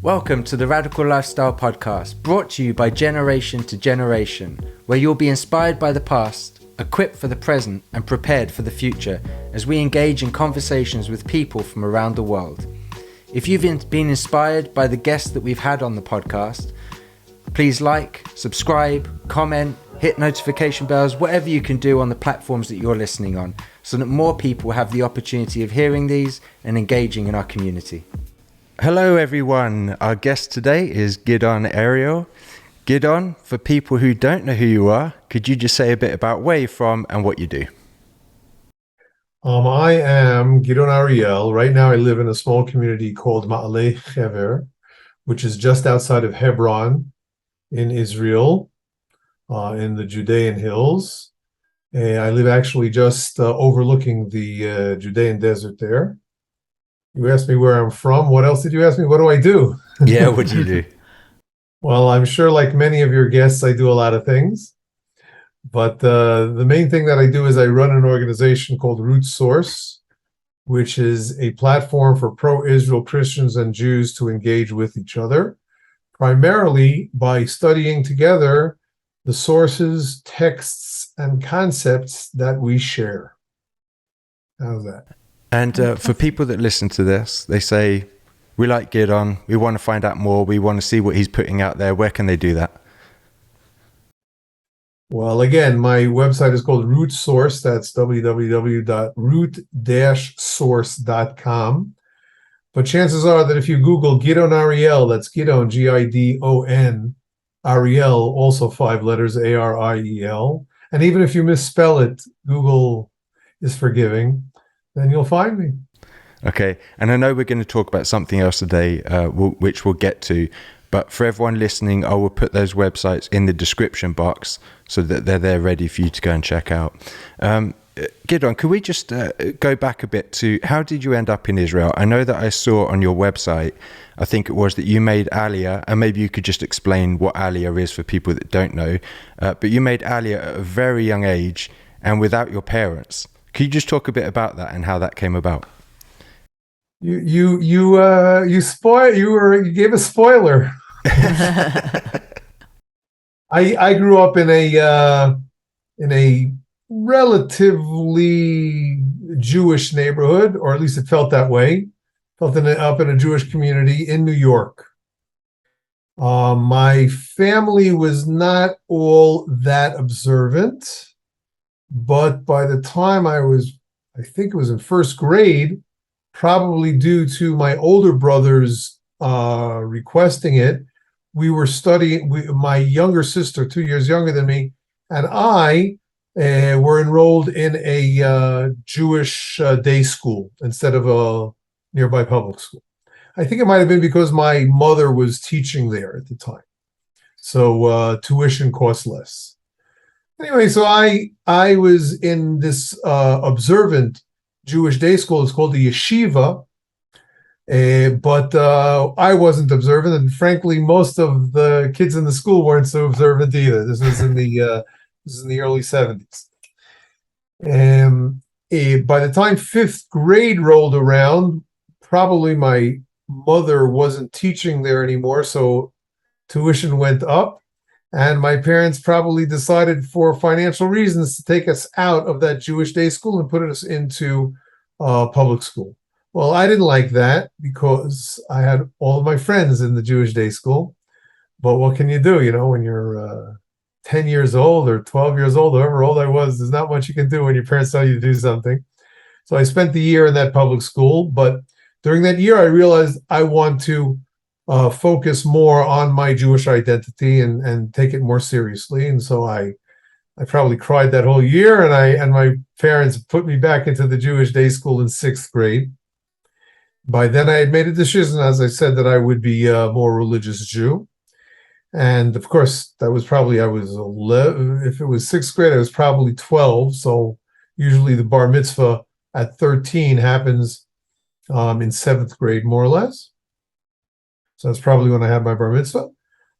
Welcome to the Radical Lifestyle Podcast, brought to you by Generation to Generation, where you'll be inspired by the past, equipped for the present, and prepared for the future as we engage in conversations with people from around the world. If you've been inspired by the guests that we've had on the podcast, please like, subscribe, comment, hit notification bells, whatever you can do on the platforms that you're listening on, so that more people have the opportunity of hearing these and engaging in our community. Hello everyone, our guest today is Gidon Ariel. Gidon, for people who don't know who you are, could you just say a bit about where you're from and what you do? I am Gidon Ariel. Right now I live in a small community called Ma'aleh Hever, which is just outside of Hebron in Israel, in the Judean hills. I live actually just overlooking the Judean desert there. You asked me where I'm from. What else did you ask me? What do I do? Yeah, what do you do? Well, I'm sure like many of your guests, I do a lot of things. But the main thing that I do is I run an organization called Root Source, which is a platform for pro-Israel Christians and Jews to engage with each other, primarily by studying together the sources, texts, and concepts that we share. How's that? And for people that listen to this, they say, we like Gidon, we want to find out more, we want to see what he's putting out there. Where can they do that? Well, again, my website is called Root Source. That's www.root-source.com. But chances are that if you Google Gidon Ariel, that's Gidon, Gidon, Ariel, also 5 letters, Ariel. And even if you misspell it, Google is forgiving. Then you'll find me. Okay, and I know we're going to talk about something else today, which we'll get to. But for everyone listening, I will put those websites in the description box so that they're there ready for you to go and check out. Gidon, could we just go back a bit to how did you end up in Israel? I know that I saw on your website, I think it was that you made Aliyah, and maybe you could just explain what Aliyah is for people that don't know. But you made Aliyah at a very young age and without your parents. Could you just talk a bit about that and how that came about? You gave a spoiler. I grew up in a relatively Jewish neighborhood, or at least it felt that way. Up in a Jewish community in New York. My family was not all that observant. But by the time I think it was in first grade, probably due to my older brothers requesting it, we were studying, my younger sister, 2 years younger than me, and I were enrolled in a Jewish day school instead of a nearby public school. I think it might have been because my mother was teaching there at the time. So tuition cost less. Anyway, so I was in this observant Jewish day school. It's called the yeshiva, but I wasn't observant, and frankly, most of the kids in the school weren't so observant either. This was in the early 70s. And by the time 5th grade rolled around, probably my mother wasn't teaching there anymore, so tuition went up. And my parents probably decided for financial reasons to take us out of that Jewish day school and put us into public school. Well, I didn't like that because I had all of my friends in the Jewish day school. But what can you do? You know, when you're 10 years old or 12 years old, however old I was, there's not much you can do when your parents tell you to do something. So I spent the year in that public school. But during that year, I realized I want to focus more on my Jewish identity and take it more seriously. And so I probably cried that whole year, and my parents put me back into the Jewish day school in 6th grade. By then I had made a decision, as I said, that I would be a more religious Jew. And of course, that was probably, I was 11. If it was 6th grade, I was probably 12. So usually the bar mitzvah at 13 happens in 7th grade, more or less. So that's probably when I had my bar mitzvah.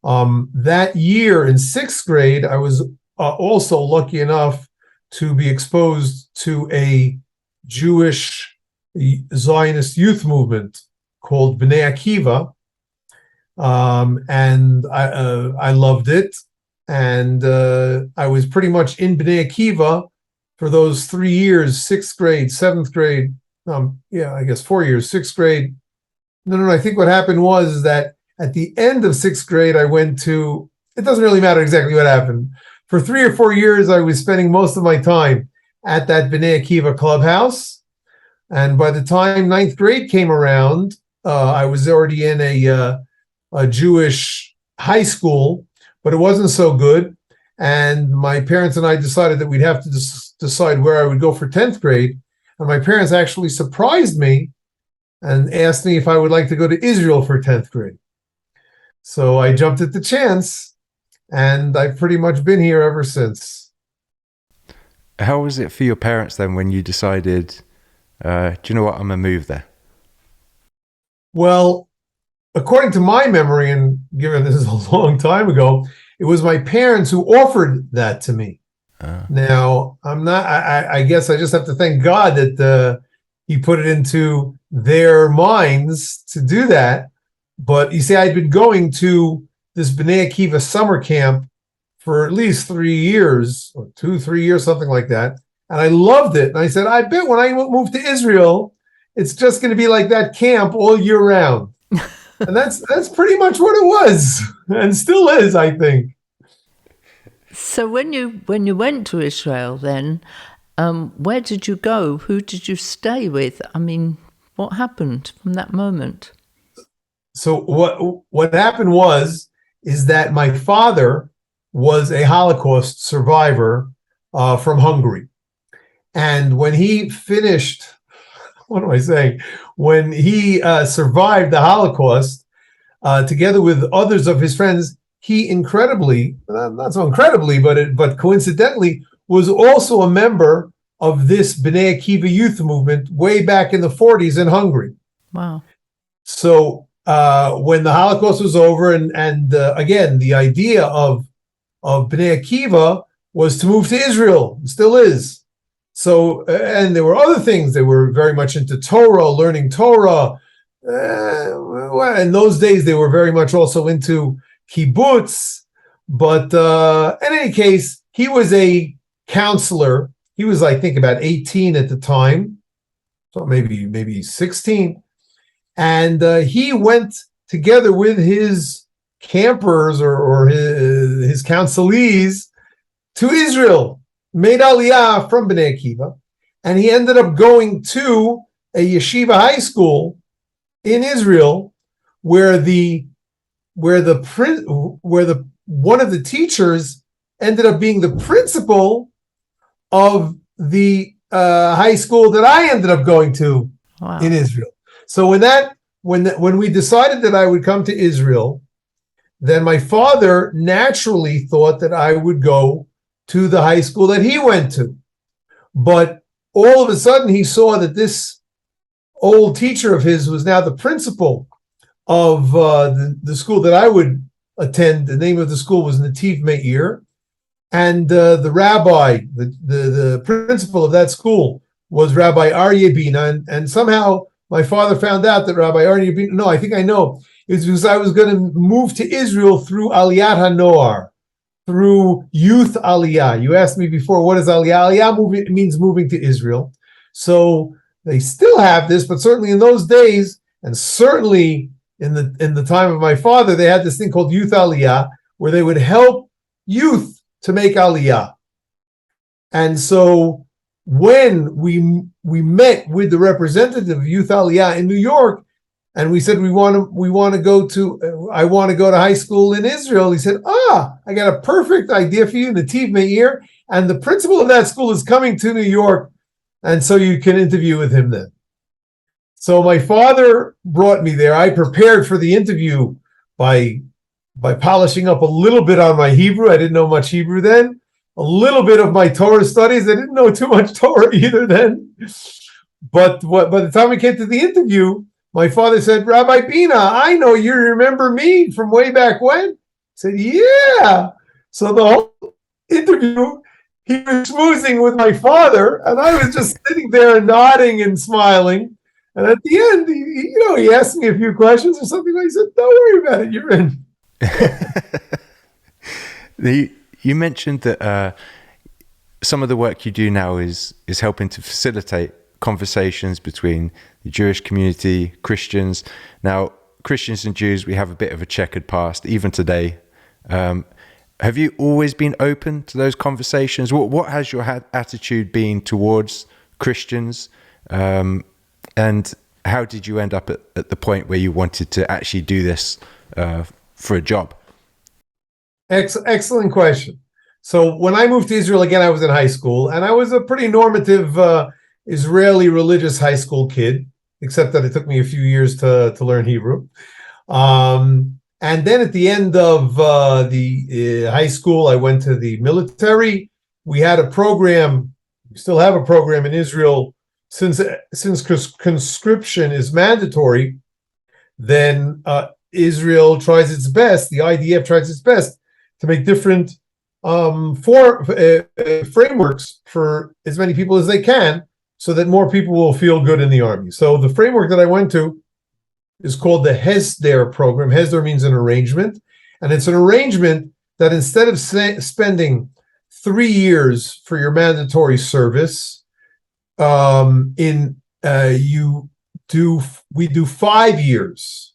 That year in 6th grade, I was also lucky enough to be exposed to a Jewish Zionist youth movement called Bnei Akiva, and I loved it. And I was pretty much in Bnei Akiva for those 3 years, sixth grade, seventh grade. I guess 4 years, sixth grade. No. I think what happened was that at the end of sixth grade, I went to, it doesn't really matter exactly what happened. For 3 or 4 years, I was spending most of my time at that Bnei Akiva clubhouse. And by the time ninth grade came around, I was already in a Jewish high school, but it wasn't so good. And my parents and I decided that we'd have to decide where I would go for 10th grade. And my parents actually surprised me and asked me if I would like to go to Israel for 10th grade. So I jumped at the chance, and I've pretty much been here ever since. How was it for your parents then when you decided, do you know what, I'm going to move there? Well, according to my memory, and given this is a long time ago, it was my parents who offered that to me. Now, I guess I just have to thank God that he put it into their minds to do that. But you see, I'd been going to this Bnei Akiva summer camp for at least 3 years, or 2-3 years, something like that. And I loved it. And I said, I bet when I move to Israel, it's just going to be like that camp all year round. And that's pretty much what it was, and still is, I think. So when you went to Israel, then where did you go? Who did you stay with? I mean, what happened from that moment? So what happened is that my father was a Holocaust survivor from Hungary, and when he finished, what am I saying? When he survived the Holocaust, together with others of his friends, he incredibly, not so incredibly, but coincidentally, was also a member of this Bnei Akiva youth movement way back in the 40s in Hungary. Wow. So when the Holocaust was over, and again, the idea of Bnei Akiva was to move to Israel, it still is. So, and there were other things. They were very much into Torah, learning Torah. In those days, they were very much also into kibbutz. But in any case, he was a counselor. He was, I think, about 18 at the time, so maybe 16. And he went together with his campers or his counselees to Israel, made Aliyah from Bnei Akiva, and he ended up going to a yeshiva high school in Israel, where one of the teachers ended up being the principal of the high school that I ended up going to. Wow. In Israel. So when we decided that I would come to Israel, then my father naturally thought that I would go to the high school that he went to. But all of a sudden he saw that this old teacher of his was now the principal of the school that I would attend. The name of the school was Nativ Meir. And the rabbi, the principal of that school was Rabbi Aryeh Bina. And somehow my father found out that Rabbi Aryeh Bina, no, I think I know, it's because I was going to move to Israel through Aliyat HaNoar, through youth Aliyah. You asked me before, what is Aliyah? Aliyah means moving to Israel. So they still have this, but certainly in those days, and certainly in the time of my father, they had this thing called youth Aliyah, where they would help youth to make Aliyah. And so when we met with the representative of Youth Aliyah in New York, and we said I want to go to high school in Israel, he said, I got a perfect idea for you, Nativ Meir, and the principal of that school is coming to New York, and so you can interview with him then. So my father brought me there. I prepared for the interview by polishing up a little bit on my Hebrew. I didn't know much Hebrew then. A little bit of my Torah studies. I didn't know too much Torah either then. But by the time we came to the interview, my father said, Rabbi Bina, I know you remember me from way back when. I said, yeah. So the whole interview, he was schmoozing with my father, and I was just sitting there nodding and smiling. And at the end, he asked me a few questions or something. I said, "Don't worry about it. You're in." You mentioned that some of the work you do now is helping to facilitate conversations between the Jewish community, Christians. Now, Christians and Jews, we have a bit of a checkered past, even today. Have you always been open to those conversations? What has your attitude been towards Christians? And how did you end up at the point where you wanted to actually do this for a job? Excellent question. So when I moved to Israel again, I was in high school, and I was a pretty normative Israeli religious high school kid, except that it took me a few years to learn Hebrew. And then at the end of the high school, I went to the military. We had a program, we still have a program in Israel, since conscription is mandatory, then Israel tries its best, the IDF tries its best to make different frameworks for as many people as they can, so that more people will feel good in the army. So the framework that I went to is called the Hesder program. Hesder means an arrangement, and it's an arrangement that instead of spending 3 years for your mandatory service, we do 5 years.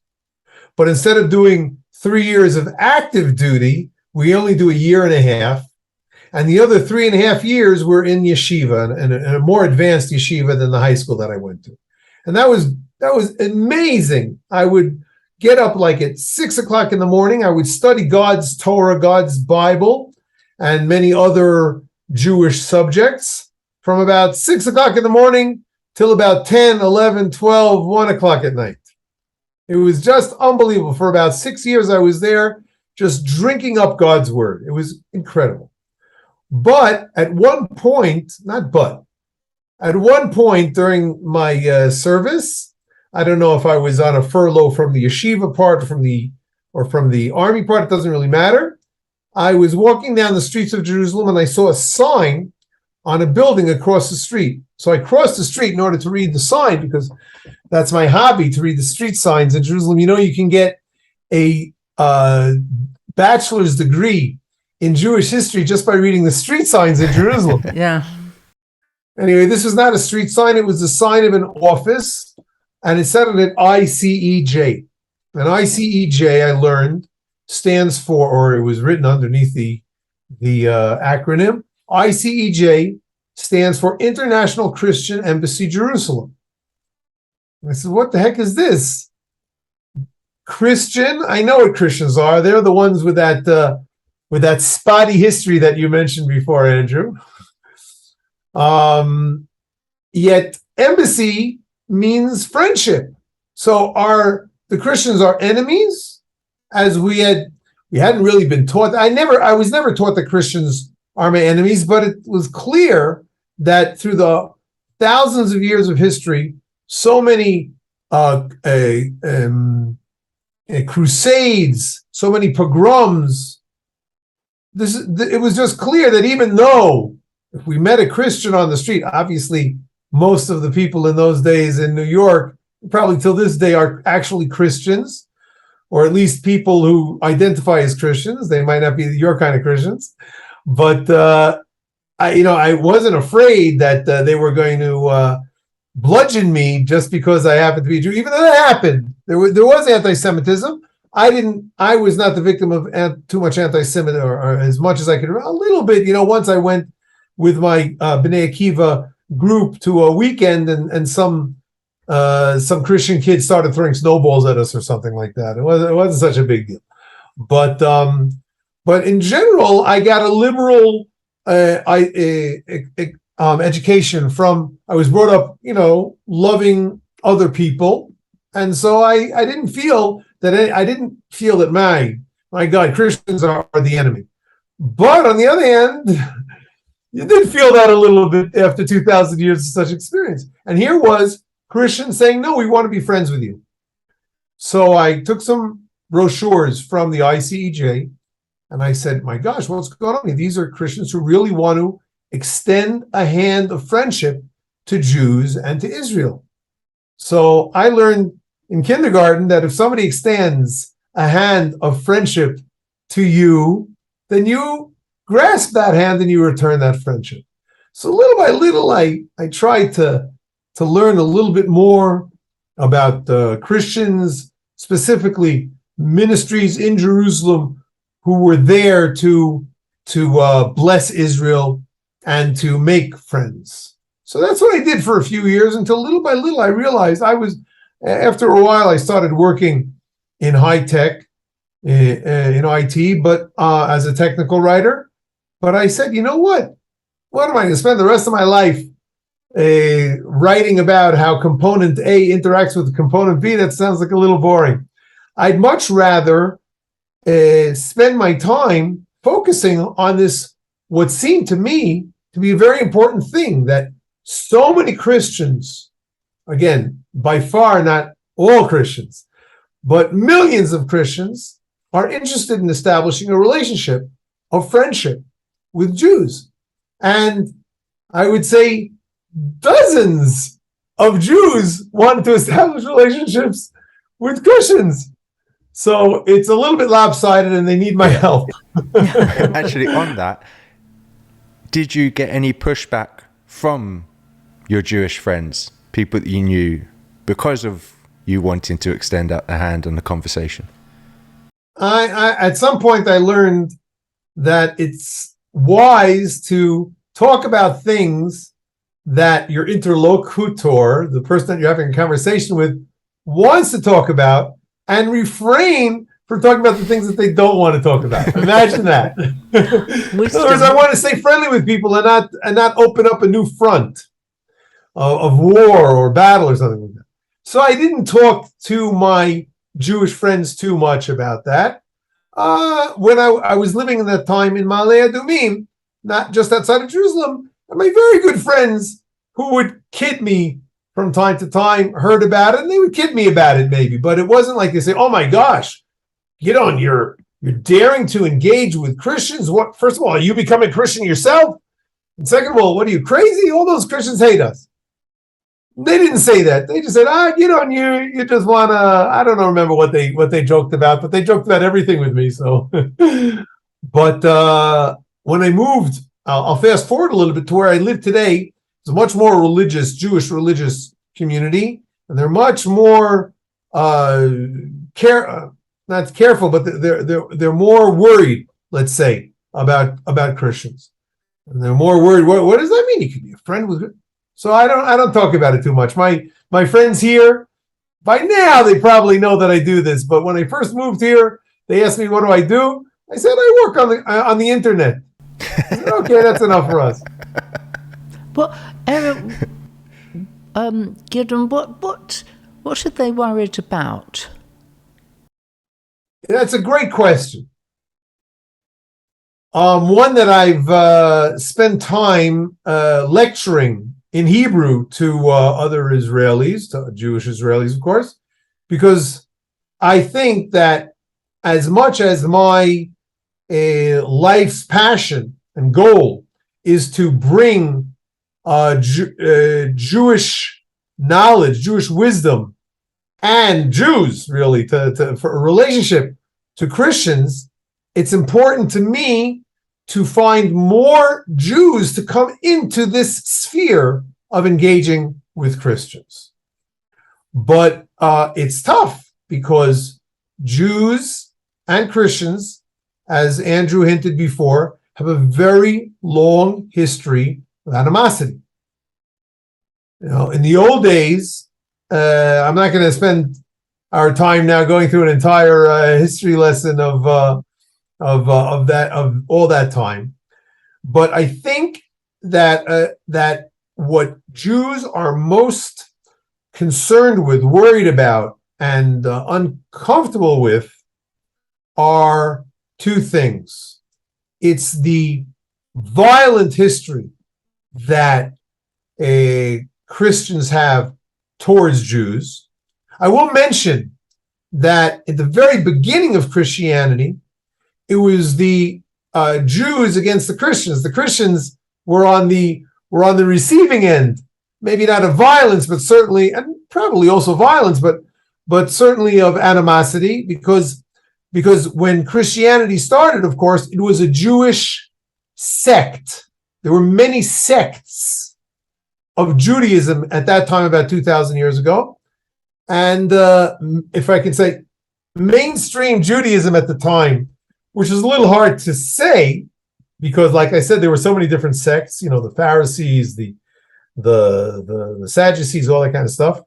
But instead of doing 3 years of active duty, we only do a year and a half. And the other 3.5 years were in yeshiva, and a more advanced yeshiva than the high school that I went to. And that was amazing. I would get up like at 6 o'clock in the morning. I would study God's Torah, God's Bible, and many other Jewish subjects from about 6 o'clock in the morning till about 10, 11, 12, 1 o'clock at night. It was just unbelievable. For about 6 years, I was there just drinking up God's word. It was incredible. But at one point during my service, I don't know if I was on a furlough from the yeshiva part or from the army part, it doesn't really matter. I was walking down the streets of Jerusalem and I saw a sign on a building across the street. So I crossed the street in order to read the sign, because that's my hobby, to read the street signs in Jerusalem. You can get a bachelor's degree in Jewish history just by reading the street signs in Jerusalem. Yeah. Anyway, this was not a street sign. It was the sign of an office, and it said it ICEJ. And ICEJ, I learned, stands for, or it was written underneath the acronym, ICEJ stands for International Christian Embassy Jerusalem. And I said, what the heck is this? Christian? I know what Christians are. They're the ones with that spotty history that you mentioned before, Andrew. Yet embassy means friendship. So the Christians are enemies, as we hadn't really been taught. I was never taught that Christians are my enemies, but it was clear that through the thousands of years of history, so many crusades, so many pogroms, it was just clear that even though if we met a Christian on the street, obviously most of the people in those days in New York, probably till this day, are actually Christians, or at least people who identify as Christians. They might not be your kind of Christians, but I wasn't afraid that they were going to bludgeon me just because I happened to be a Jew. Even though that happened, there was anti-Semitism. I was not the victim of too much anti-Semitism, or as much as I could. A little bit, once I went with my B'nai Akiva group to a weekend, and some Christian kids started throwing snowballs at us or something like that. It wasn't such a big deal, but in general, I got a liberal education from. I was brought up, loving other people, and so I didn't feel that my God, Christians are the enemy. But on the other hand, you did feel that a little bit after 2,000 years of such experience. And here was Christians saying, no, we want to be friends with you. So I took some brochures from the ICEJ, and I said, my gosh, what's going on here? These are Christians who really want to extend a hand of friendship to Jews and to Israel. So I learned in kindergarten that if somebody extends a hand of friendship to you, then you grasp that hand and you return that friendship. So little by little, I tried to learn a little bit more about Christians, specifically ministries in Jerusalem who were there to bless Israel and to make friends. So that's what I did for a few years until little by little I realized after a while I started working in high tech, in IT, but as a technical writer. But I said, you know what? What am I going to spend the rest of my life writing about how component A interacts with component B? That sounds like a little boring. I'd much rather spend my time focusing on this, what seemed to me to be a very important thing, that so many Christians, again, by far not all Christians, but millions of Christians are interested in establishing a relationship of friendship with Jews. And I would say dozens of Jews want to establish relationships with Christians. So it's a little bit lopsided and they need my help. Actually, on that, did you get any pushback from your Jewish friends, people that you knew, because of you wanting to extend out a hand on the conversation? I at some point I learned that it's wise to talk about things that your interlocutor, the person that you're having a conversation with, wants to talk about, and refrain from talking about the things that they don't want to talk about. Imagine that. In other words, I want to stay friendly with people and not open up a new front of war or battle or something like that. So I didn't talk to my Jewish friends too much about that. When I was living in that time in Ma'ale Adumim, not just outside of Jerusalem, and my very good friends who would kid me from time to time heard about it, and they would kid me about it maybe, but it wasn't like they say, "Oh my gosh, Gidon, you're daring to engage with Christians. What? First of all, are you becoming a Christian yourself? And second of all, what are you, crazy? All those Christians hate us." They didn't say that. They just said, Gidon, you just want to, I don't know, remember what they joked about, but they joked about everything with me. So, but when I moved, I'll fast forward a little bit to where I live today. It's a much more Jewish religious community, and they're much more not careful, but they're more worried, let's say, about Christians, and they're more worried. What does that mean? You can be a friend with it. So I don't talk about it too much. My friends here, by now they probably know that I do this, but when I first moved here, they asked me, what do I do? I said, I work on the internet. I said, okay, that's enough for us. Well, Ariel, Gidon, what should they worry about? That's a great question. One that I've spent time lecturing in Hebrew to other Israelis, to Jewish Israelis, of course, because I think that as much as my life's passion and goal is to bring Jewish knowledge, Jewish wisdom, and Jews, really, for a relationship to Christians, it's important to me to find more Jews to come into this sphere of engaging with Christians. But it's tough because Jews and Christians, as Andrew hinted before, have a very long history of animosity. In the old days, I'm not going to spend our time now going through an entire history lesson of all that time, but I think that what Jews are most concerned with, worried about, and uncomfortable with are two things. It's the violent history that Christians have towards Jews. I will mention that at the very beginning of Christianity, it was the Jews against the Christians. The Christians were on the receiving end, maybe not of violence, but certainly, and probably also violence, but certainly of animosity, because when Christianity started, of course, it was a Jewish sect. There were many sects of Judaism at that time, about 2,000 years ago. And if I can say, mainstream Judaism at the time, which is a little hard to say, because like I said, there were so many different sects, the Pharisees, the Sadducees, all that kind of stuff.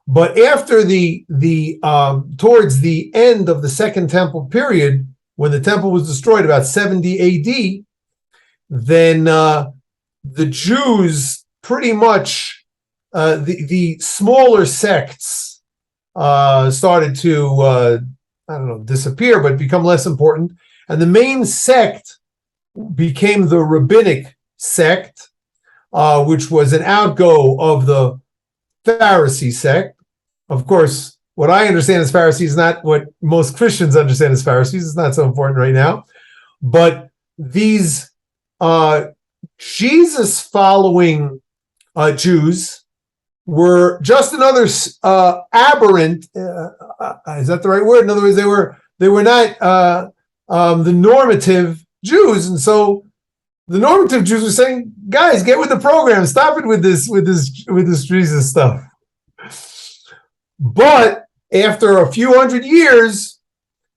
But after towards the end of the Second Temple period, when the temple was destroyed about 70 AD, then the Jews pretty much, the smaller sects started to, disappear, but become less important. And the main sect became the rabbinic sect, which was an outgo of the Pharisee sect. Of course, what I understand as Pharisees is not what most Christians understand as Pharisees. It's not so important right now. But these Jesus-following Jews were just another aberrant. Is that the right word? In other words, they were not the normative Jews, and so the normative Jews were saying, "Guys, get with the program. Stop it with this Jesus stuff." But after a few hundred years,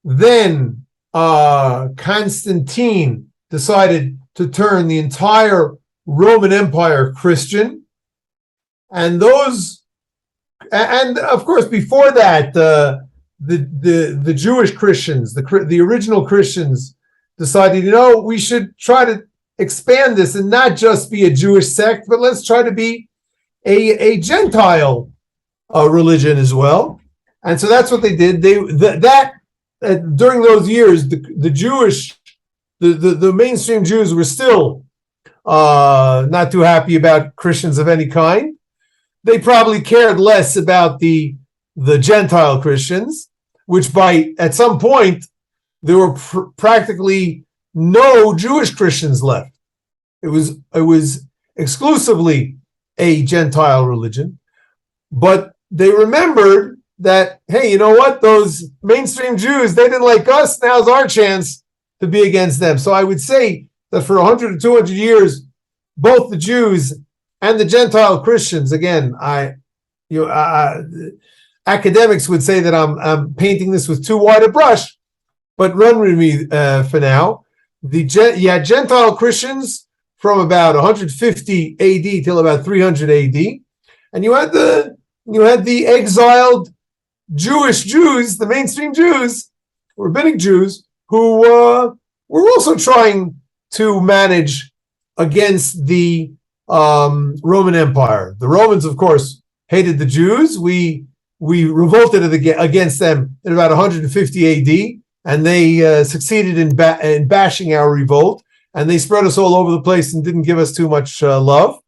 then Constantine decided to turn the entire Roman Empire Christian, and of course before that, the Jewish Christians, the original Christians, decided, we should try to expand this and not just be a Jewish sect, but let's try to be a Gentile religion as well. And so that's what they did. During those years, the mainstream Jews were still not too happy about Christians of any kind. They probably cared less about the Gentile Christians, which at some point there were practically no Jewish Christians left. It was exclusively a Gentile religion. But they remembered that, hey, you know what? Those mainstream Jews, they didn't like us. Now's our chance to be against them. So I would say that for 100 or 200 years, both the Jews and the Gentile Christians, again, academics would say that I'm painting this with too wide a brush, but run with me for now. Gentile Christians from about 150 AD till about 300 AD, and you had the exiled Jewish Jews, the mainstream Jews, rabbinic Jews, who were also trying to manage against the Roman Empire. The Romans, of course, hated the Jews. We revolted against them in about 150 AD, and they succeeded in bashing our revolt, and they spread us all over the place and didn't give us too much love.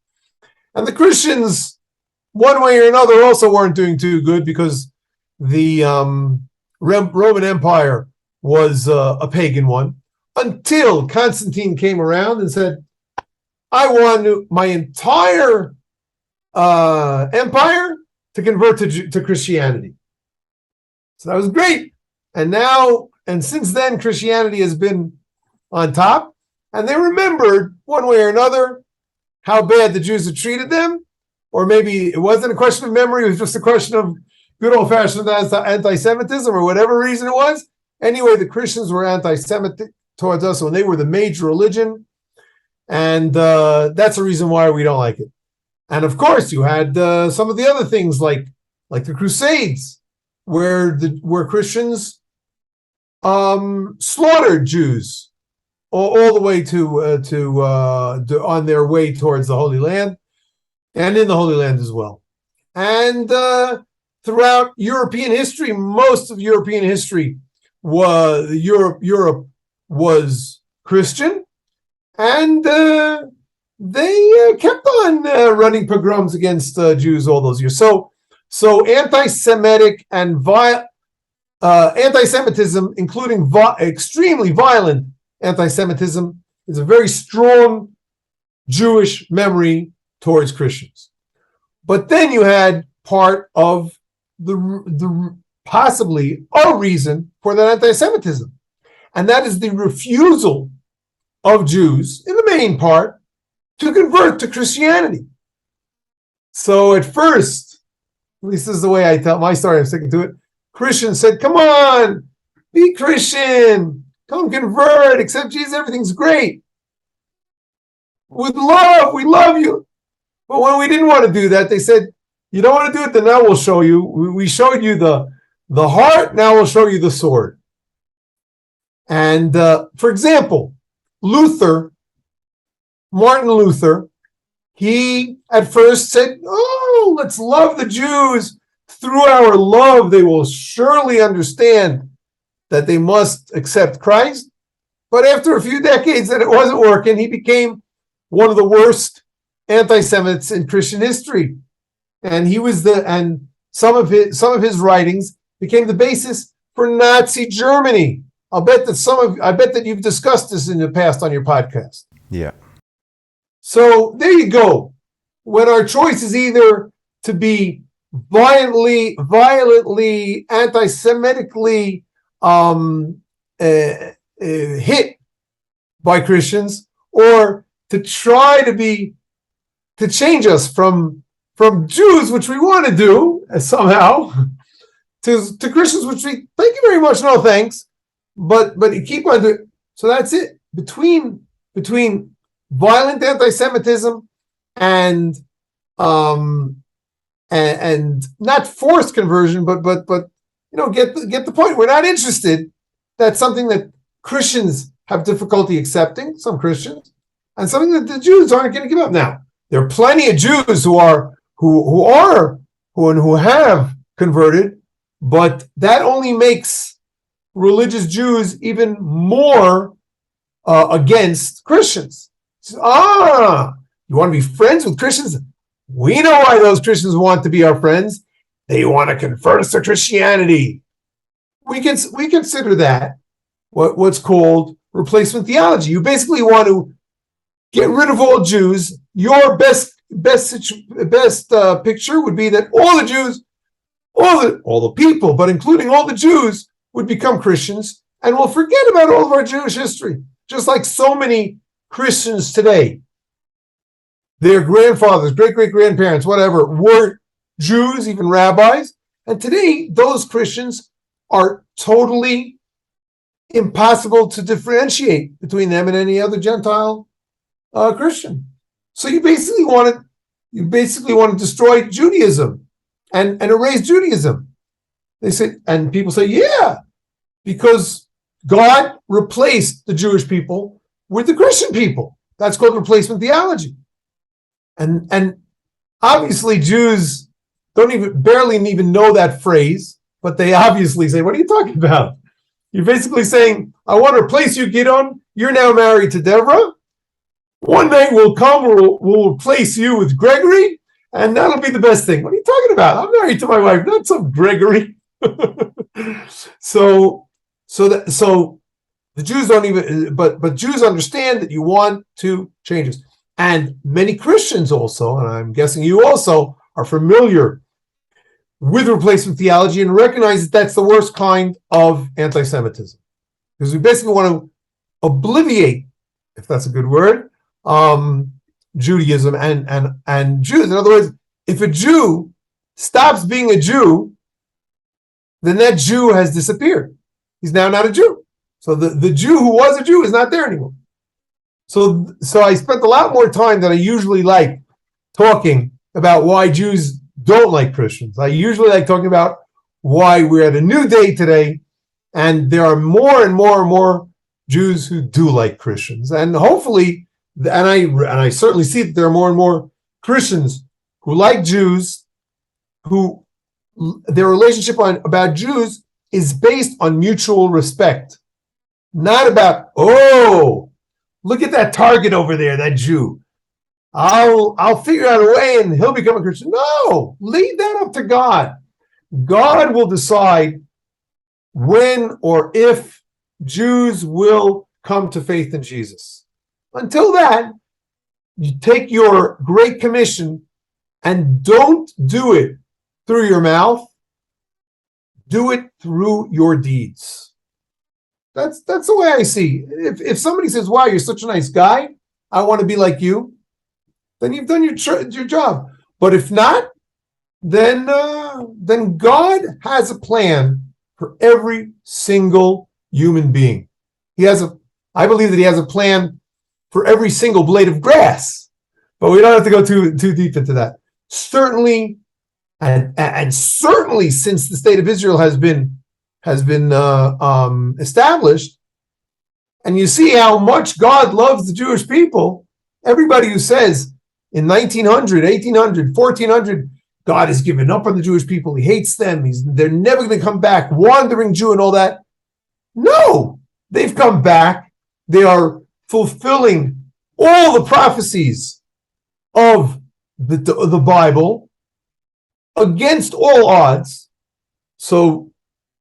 And the Christians, one way or another, also weren't doing too good, because the Roman Empire was a pagan one, until Constantine came around and said, I want my entire empire to convert to Christianity. So that was great. And since then, Christianity has been on top. And they remembered, one way or another, how bad the Jews had treated them. Or maybe it wasn't a question of memory, it was just a question of good old-fashioned anti-Semitism, or whatever reason it was. Anyway, the Christians were anti-Semitic towards us when they were the major religion. And that's the reason why we don't like it. And of course, you had some of the other things like the Crusades, where Christians slaughtered Jews all the way to on their way towards the Holy Land, and in the Holy Land as well. And throughout European history, most of European history Europe was Christian, and they kept on running pogroms against Jews all those years. So anti-Semitic and anti-Semitism, including extremely violent anti-Semitism, is a very strong Jewish memory towards Christians. But then you had part of the possibly a reason for that anti-Semitism. And that is the refusal of Jews, in the main part, to convert to Christianity. So at first, at least this is the way I tell my story, I'm sticking to it, Christians said, come on, be Christian, come convert, accept Jesus, everything's great. With love, we love you. But when we didn't want to do that, they said, you don't want to do it, then now we'll show you. We showed you the heart, now we'll show you the sword. And for example, Martin Luther, he at first said, oh, let's love the Jews. Through our love, they will surely understand that they must accept Christ. But after a few decades that it wasn't working, he became one of the worst anti-Semites in Christian history. And he was some of his writings became the basis for Nazi Germany. I bet that you've discussed this in the past on your podcast. Yeah. So there you go. When our choice is either to be violently, anti-Semitically hit by Christians, or to try to change us from Jews, which we want to do somehow, to Christians, which we thank you very much, no thanks, but you keep on doing. So that's it. Between violent anti-Semitism and not forced conversion, but get the point. We're not interested. That's something that Christians have difficulty accepting, some Christians, and something that the Jews aren't going to give up. Now, there are plenty of Jews who have converted, but that only makes religious Jews even more against Christians. You want to be friends with Christians? We know why those Christians want to be our friends. They want to convert us to Christianity. We consider that what's called replacement theology. You basically want to get rid of all Jews. Your best picture would be that all the Jews, all the people, but including all the Jews, would become Christians, and we'll forget about all of our Jewish history. Just like so many Christians today, their grandfathers, great-great-grandparents, whatever, were Jews, even rabbis. And today, those Christians are totally impossible to differentiate between them and any other Gentile Christian. So you basically want to destroy Judaism and erase Judaism. They say, and people say, yeah, because God replaced the Jewish people with the Christian people. That's called replacement theology. And obviously Jews barely even know that phrase, but they obviously say, what are you talking about? You're basically saying, I want to replace you, Gidon. You're now married to Deborah. One night will come, we'll replace you with Gregory, and that'll be the best thing. What are you talking about? I'm married to my wife, not some Gregory. So the Jews don't even, but Jews understand that you want to change us. And many Christians also, and I'm guessing you also, are familiar with replacement theology and recognize that that's the worst kind of anti-Semitism. Because we basically want to obliviate, if that's a good word, Judaism and Jews. In other words, if a Jew stops being a Jew, then that Jew has disappeared. He's now not a Jew. So the Jew who was a Jew is not there anymore. So I spent a lot more time than I usually like talking about why Jews don't like Christians. I usually like talking about why we're at a new day today, and there are more and more and more Jews who do like Christians. And hopefully, and I certainly see that there are more and more Christians who like Jews, who their relationship about Jews is based on mutual respect, not about, oh, look at that target over there, that Jew. I'll figure out a way and he'll become a Christian. No, leave that up to God. God will decide when or if Jews will come to faith in Jesus. Until that, you take your Great Commission and don't do it through your mouth. Do it through your deeds. That's the way I see. If somebody says, "Wow, you're such a nice guy, I want to be like you," then you've done your job. But if not, then God has a plan for every single human being. I believe that He has a plan for every single blade of grass. But we don't have to go too deep into that. Certainly, and certainly since the state of Israel has been established, and you see how much God loves the Jewish people. Everybody who says in 1900, 1800, 1400, God has given up on the Jewish people, He hates them, they're never going to come back, wandering Jew and all that. No, they've come back. They are fulfilling all the prophecies of the Bible against all odds. So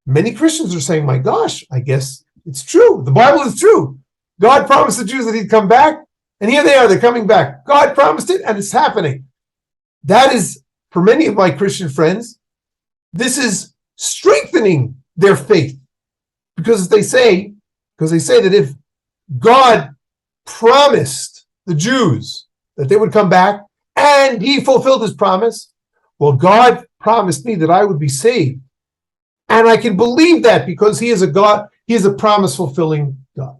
many Christians are saying, my gosh, I guess it's true. The Bible is true. God promised the Jews that He'd come back, and here they are, they're coming back. God promised it, and it's happening. That is, for many of my Christian friends, this is strengthening their faith. Because they say that if God promised the Jews that they would come back, and He fulfilled His promise, well, God promised me that I would be saved. And I can believe that because He is a God, He is a promise-fulfilling God.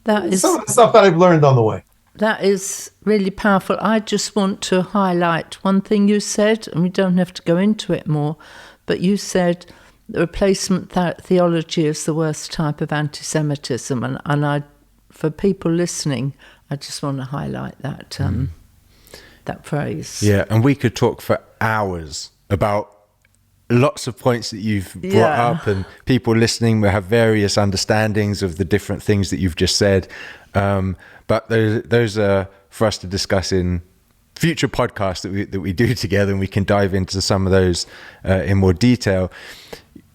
That is some of the stuff that I've learned on the way. That is really powerful. I just want to highlight one thing you said, and we don't have to go into it more, but you said the replacement theology is the worst type of anti-Semitism, and for people listening, I just want to highlight that that phrase. Yeah, and we could talk for hours about lots of points that you've brought up, and people listening will have various understandings of the different things that you've just said. But those are for us to discuss in future podcasts that we do together, and we can dive into some of those in more detail.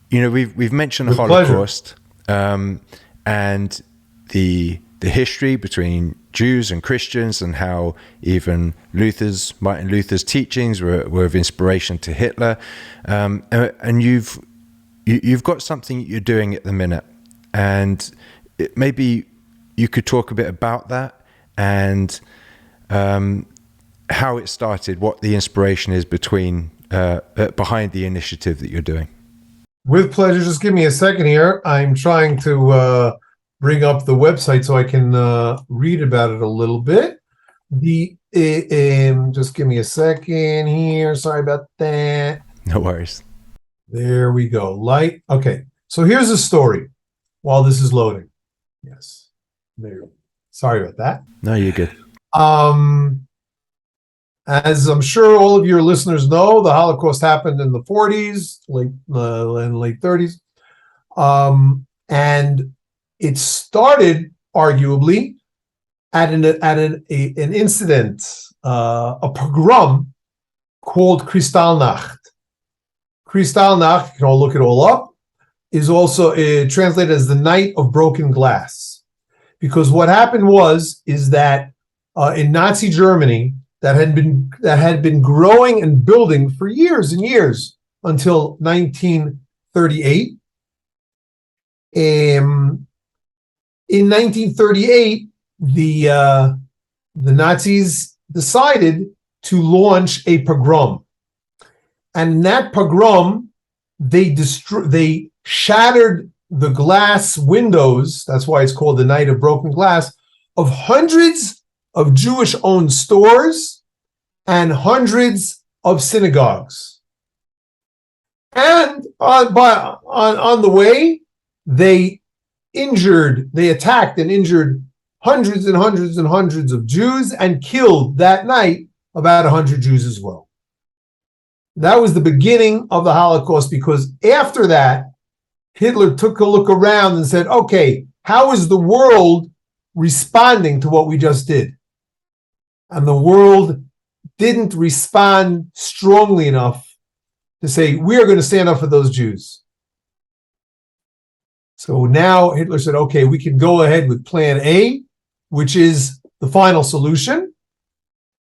You know, we've mentioned the Holocaust and the history between Jews and Christians, and how even Martin Luther's teachings were of inspiration to Hitler. And you've got something you're doing at the minute, and maybe you could talk a bit about that and how it started, what the inspiration is behind the initiative that you're doing. With pleasure. Just give me a second here. I'm trying to bring up the website so I can read about it a little bit. Just give me a second here. Sorry about that. No worries. There we go. Okay. So here's the story while this is loading. Yes. There you go. Sorry about that. No, you're good. As I'm sure all of your listeners know, the Holocaust happened in the 40s, late 30s. And it started, arguably, at an incident, a pogrom called Kristallnacht. Kristallnacht, you can all look it all up, is also translated as the Night of Broken Glass. Because what happened is that in Nazi Germany, that had been growing and building for years and years until 1938. In 1938, the Nazis decided to launch a pogrom, and in that pogrom, they shattered the glass windows. That's why it's called the Night of Broken Glass, of hundreds of Jewish-owned stores and hundreds of synagogues. And on the way, they attacked and injured hundreds and hundreds and hundreds of Jews, and killed that night about 100 Jews as well. That was the beginning of the Holocaust, because after that, Hitler took a look around and said, okay, how is the world responding to what we just did? And the world didn't respond strongly enough to say, we are going to stand up for those Jews. So now Hitler said, okay, we can go ahead with plan A, which is the final solution.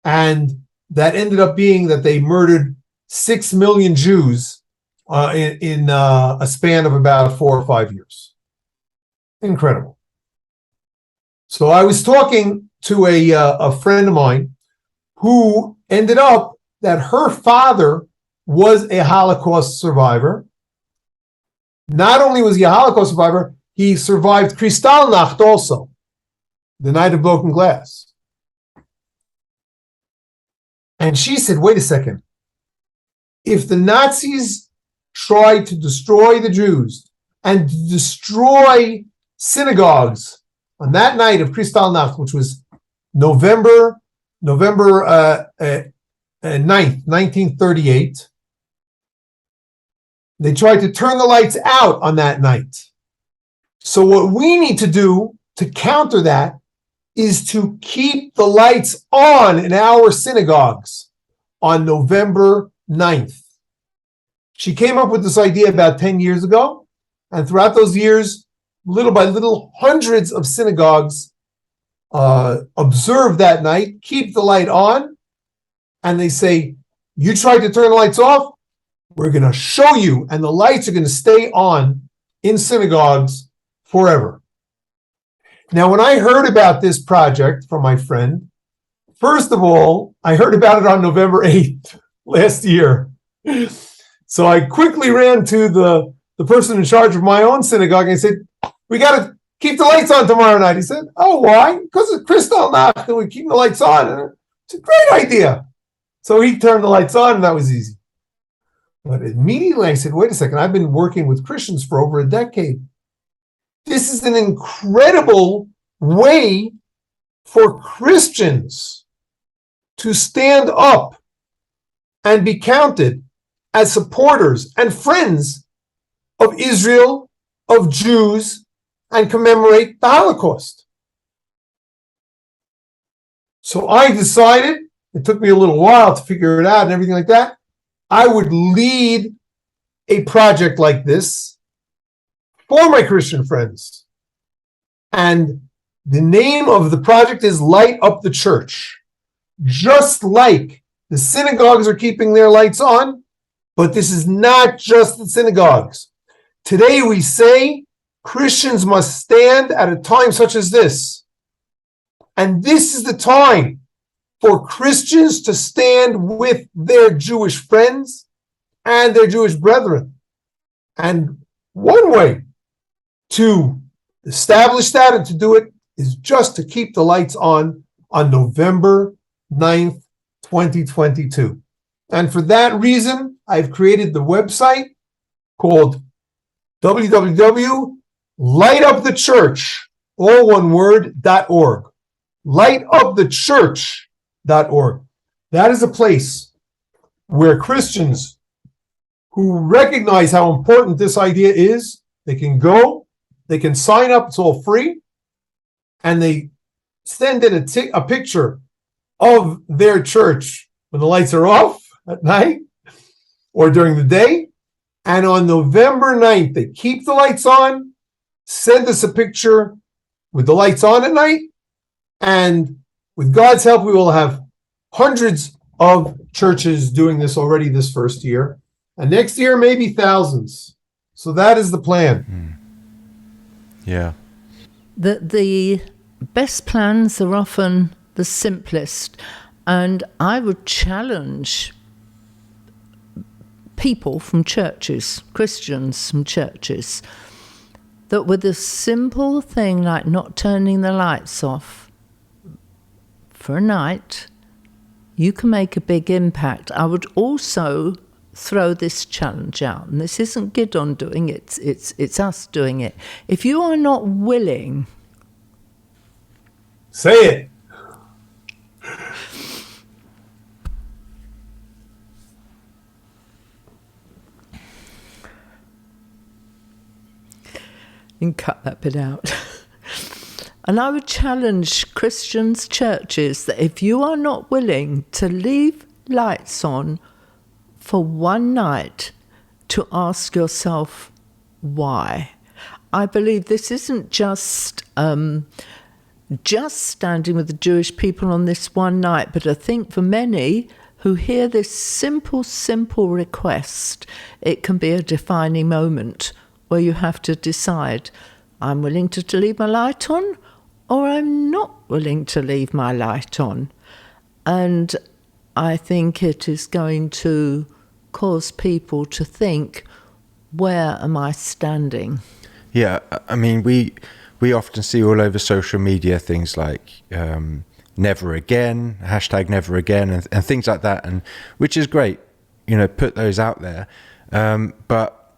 And that ended up being that they murdered 6 million Jews in a span of about 4 or 5 years. Incredible. So I was talking to a friend of mine who ended up that her father was a Holocaust survivor. Not only was he a Holocaust survivor, he survived Kristallnacht also, the night of broken glass. And she said, wait a second. If the Nazis tried to destroy the Jews and destroy synagogues on that night of Kristallnacht, which was November 9th, 1938, they tried to turn the lights out on that night. So what we need to do to counter that is to keep the lights on in our synagogues on November 9th. She came up with this idea about 10 years ago, and throughout those years, little by little, hundreds of synagogues observe that night, keep the light on, and they say, you tried to turn the lights off, we're going to show you, and the lights are going to stay on in synagogues forever. Now, when I heard about this project from my friend, first of all, I heard about it on November 8th last year. So I quickly ran to the person in charge of my own synagogue and I said, we got to keep the lights on tomorrow night. He said, oh, why? Because it's Kristallnacht and we keep the lights on. And it's a great idea. So he turned the lights on and that was easy. But immediately I said, wait a second, I've been working with Christians for over a decade. This is an incredible way for Christians to stand up and be counted as supporters and friends of Israel, of Jews, and commemorate the Holocaust. So I decided, it took me a little while to figure it out and everything like that, I would lead a project like this for my Christian friends. And the name of the project is Light Up the Church. Just like the synagogues are keeping their lights on, but this is not just the synagogues. Today we say Christians must stand at a time such as this. And this is the time for Christians to stand with their Jewish friends and their Jewish brethren. And one way to establish that and to do it is just to keep the lights on November 9th, 2022. And for that reason, I've created the website called www.lightupthechurch, all one word, .org. Lightupthechurch.org. That is a place where Christians who recognize how important this idea is, they can go, they can sign up, it's all free, and they send in a picture of their church when the lights are off at night or during the day. And on November 9th, they keep the lights on, send us a picture with the lights on at night, and with God's help, we will have hundreds of churches doing this already this first year. And next year, maybe thousands. So that is the plan. Yeah. The best plans are often the simplest. And I would challenge people from churches, Christians from churches, that with a simple thing like not turning the lights off for a night, you can make a big impact. I would also throw this challenge out, and this isn't Gidon doing it, it's us doing it. If you are not willing... Say it. You can cut that bit out. And I would challenge Christians, churches, that if you are not willing to leave lights on for one night, to ask yourself why. I believe this isn't just standing with the Jewish people on this one night, but I think for many who hear this simple request, it can be a defining moment where you have to decide, I'm willing to leave my light on, or I'm not willing to leave my light on. And I think it is going to cause people to think, where am I standing? Yeah, I mean, we often see all over social media things like never again, hashtag never again, and things like that, and which is great, put those out there. But,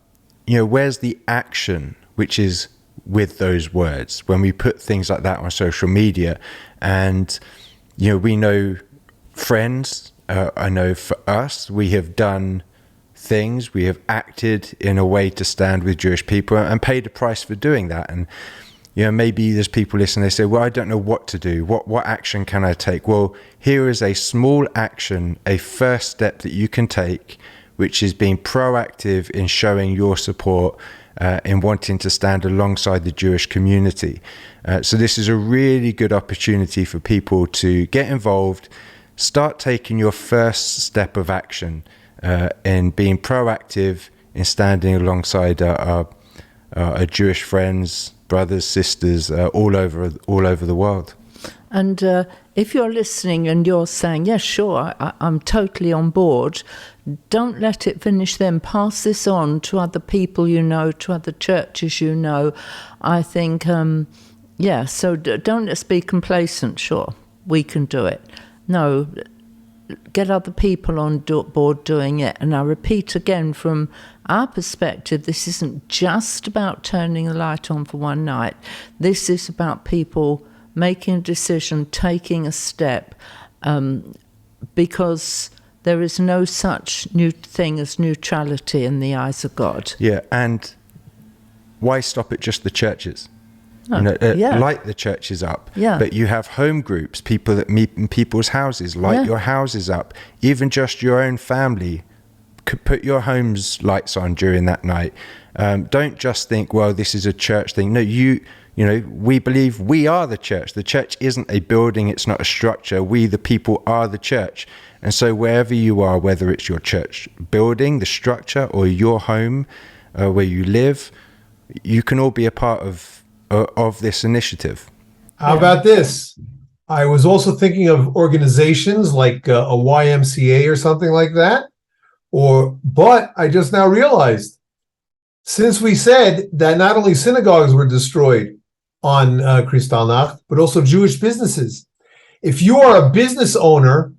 where's the action which is with those words when we put things like that on social media? And, we know friends, I know for us, we have done things, we have acted in a way to stand with Jewish people and paid a price for doing that. And maybe there's people listening, they say, well, I don't know what to do, what action can I take? Well, here is a small action, a first step that you can take, which is being proactive in showing your support in wanting to stand alongside the Jewish community. So this is a really good opportunity for people to get involved, start taking your first step of action in being proactive in standing alongside our Jewish friends, brothers, sisters, all over the world. And if you're listening and you're saying, yes, sure, I'm totally on board, don't let it finish then. Pass this on to other people to other churches I think, so don't let's be complacent. Sure, we can do it. No, get other people on board doing it. And I repeat again, from our perspective, this isn't just about turning the light on for one night. This is about people making a decision, taking a step, because there is no such new thing as neutrality in the eyes of God. Yeah, and why stop at just the churches? Light the churches up. Yeah. But you have home groups, people that meet in people's houses, light your houses up. Even just your own family, could put your home's lights on during that night. Don't just think, well, this is a church thing. No, we believe we are the church. The church isn't a building, it's not a structure. We, the people, are the church. And so wherever you are, whether it's your church building, the structure, or your home where you live, you can all be a part of this initiative. How about this? I was also thinking of organizations like a YMCA or something like that. But I just now realized, since we said that not only synagogues were destroyed on Kristallnacht, but also Jewish businesses. If you are a business owner,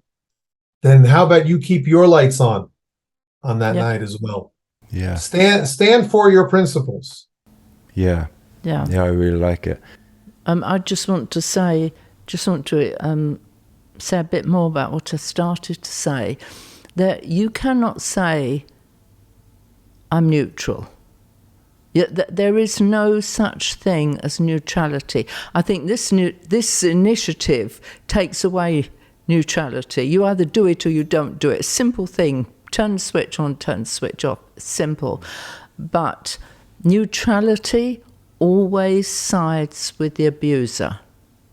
then how about you keep your lights on that night as well? Yeah. Stand for your principles. Yeah. Yeah. Yeah, I really like it. I just want to say a bit more about what I started to say, that you cannot say, I'm neutral. There is no such thing as neutrality. I think this initiative takes away neutrality. You either do it or you don't do it. A simple thing. Turn the switch on, turn the switch off. Simple. But neutrality always sides with the abuser.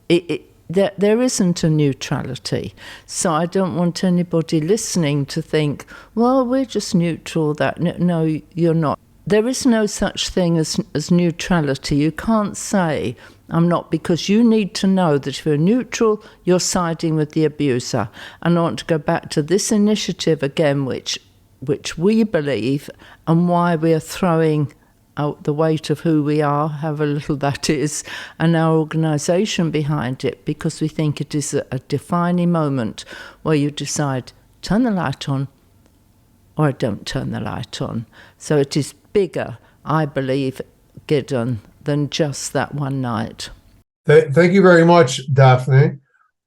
There isn't a neutrality. So I don't want anybody listening to think, well, we're just neutral. No, you're not. There is no such thing as neutrality. You can't say, I'm not, because you need to know that if you're neutral, you're siding with the abuser. And I want to go back to this initiative again, which we believe, and why we are throwing out the weight of who we are, however little that is, and our organisation behind it, because we think it is a defining moment where you decide, turn the light on, or I don't turn the light on. So it is bigger, I believe, Gidon, than just that one night. Thank you very much, Daphne.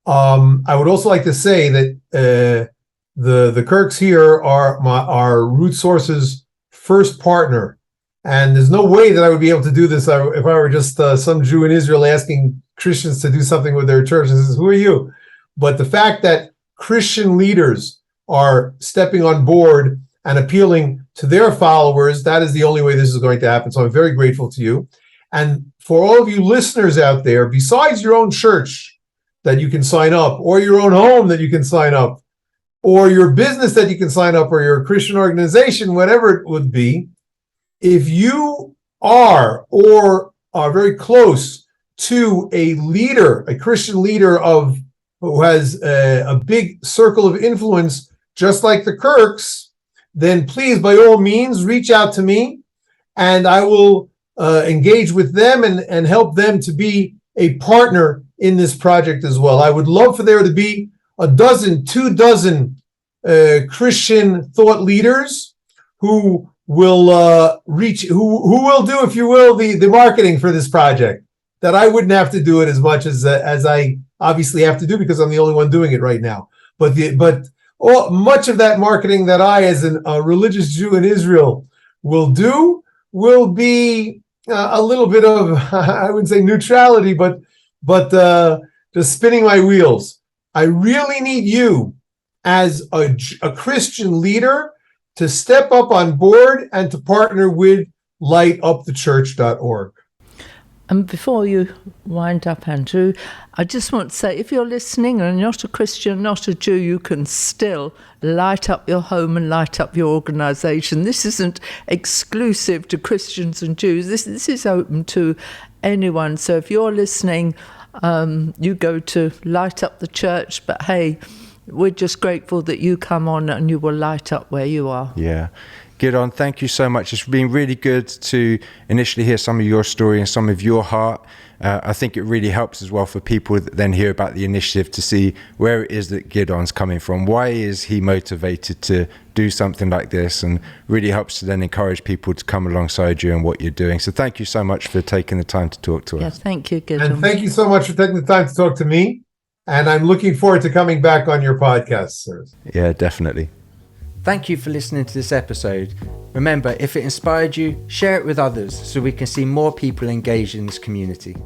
I would also like to say that the Kirks here are our Root Source's first partner. And there's no way that I would be able to do this if I were just some Jew in Israel asking Christians to do something with their church. And says, who are you? But the fact that Christian leaders are stepping on board and appealing to their followers, that is the only way this is going to happen. So I'm very grateful to you. And for all of you listeners out there, besides your own church that you can sign up, or your own home that you can sign up, or your business that you can sign up, or your Christian organization, whatever it would be, if you are or are very close to a leader, a Christian leader who has a big circle of influence, just like the Kirks, then please, by all means, reach out to me, and I will engage with them and help them to be a partner in this project as well. I would love for there to be 2 dozen Christian thought leaders who will who will do, if you will, the marketing for this project, that I wouldn't have to do it as much as I obviously have to do, because I'm the only one doing it right now. But much of that marketing that I, as a religious Jew in Israel, will do will be a little bit of, I wouldn't say neutrality, but just spinning my wheels. I really need you as a Christian leader to step up on board and to partner with lightupthechurch.org. And before you wind up, Andrew, I just want to say, if you're listening and you're not a Christian, not a Jew, you can still light up your home and light up your organisation. This isn't exclusive to Christians and Jews. This is open to anyone. So if you're listening, you go to Light Up the Church. But hey, we're just grateful that you come on and you will light up where you are. Yeah. Gidon, thank you so much. It's been really good to initially hear some of your story and some of your heart. I think it really helps as well for people that then hear about the initiative to see where it is that Gidon's coming from. Why is he motivated to do something like this? And really helps to then encourage people to come alongside you and what you're doing. So thank you so much for taking the time to talk to us. Yeah, thank you, Gidon. And thank you so much for taking the time to talk to me. And I'm looking forward to coming back on your podcast, sir. Yeah, definitely. Thank you for listening to this episode. Remember, if it inspired you, share it with others so we can see more people engaged in this community.